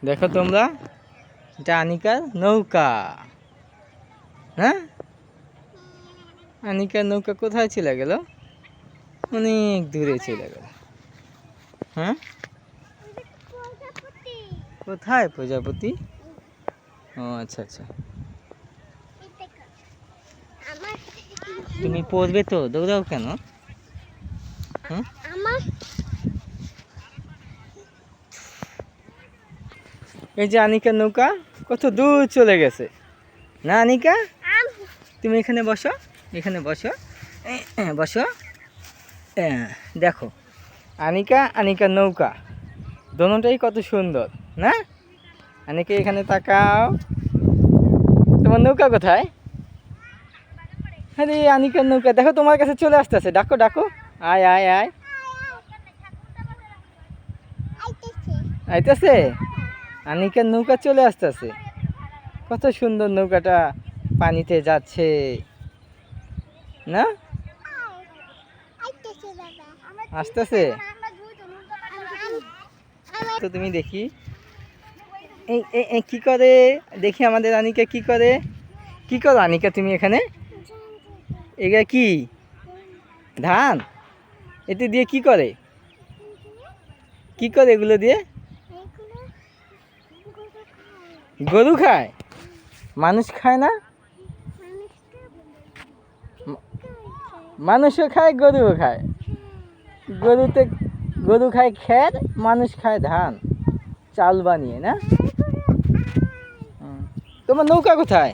দেখো তোমরা, এটা আনিকার নৌকা। হ্যাঁ, আনিকার নৌকা কোথায় চলে গেল? অনেক দূরে চলে গেল। হ্যাঁ, কোথায় প্রজাপতি? ও আচ্ছা আচ্ছা, তুমি পড়বে তো, দৌড়াও কেন? হুম, এই যে আনিকার নৌকা কত দূর চলে গেছে না আনিকা? তুমি এখানে বসো, এখানে বসো, বসো। দেখো আনিকা, আনিকার নৌকা দোনোটাই কত সুন্দর না? আনিকা এখানে তাকাও, তোমার নৌকা কোথায়? আরে আনিকার নৌকা দেখো তোমার কাছে চলে আসতেছে, ডাকো ডাকো, আয় আয় আয়। আইতেছে, আনিকার নৌকা চলে আসতেছে। কত সুন্দর নৌকাটা পানিতে যাচ্ছে না? আসতেছে তো, তুমি দেখি এই কি করে, দেখি আমাদের আনিকা কি করে। কি করো আনিকা তুমি এখানে? এগুলা কি ধান? এতে দিয়ে কি করে? কি করে এগুলো দিয়ে? গরু খায়? মানুষ খায় না? মানুষও খায়, গরুও খায়। গরুতে, গরু খায় খ্যার, মানুষ খায় ধান চাল বানিয়ে না? তোমার নৌকা কোথায়?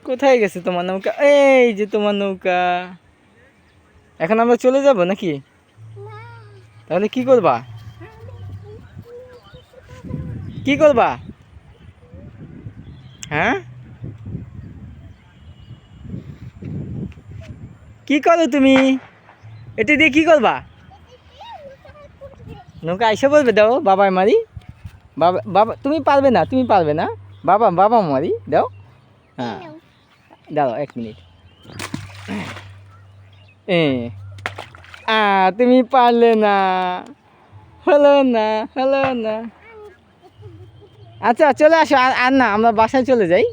কোথায় গেছে তোমার নৌকা? এই যে তোমার নৌকা। এখন আমরা চলে যাব নাকি? তাহলে কি করবা? কি করবা? হ্যাঁ, কি করো তুমি? এটি দিয়ে কি করবা? নৌকা আইসা বলবে, দাও বাবাই মারি। বাবা বাবা, তুমি পারবে না, তুমি পারবে না। বাবা বাবা মারি দাও। হ্যাঁ দাও, 1 মিনিট। তুমি পারলে না, হলো না, হলো না। আচ্ছা চলে আসো, আর না, আমরা বাসায় চলে যাই।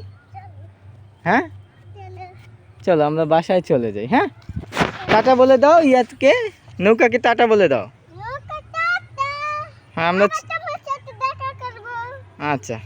হ্যাঁ চলো আমরা বাসায় চলে যাই। হ্যাঁ, টাটা বলে দাও ইয়াতকে, নৌকাকে টাটা বলে দাও। হ্যাঁ আমরা, আচ্ছা।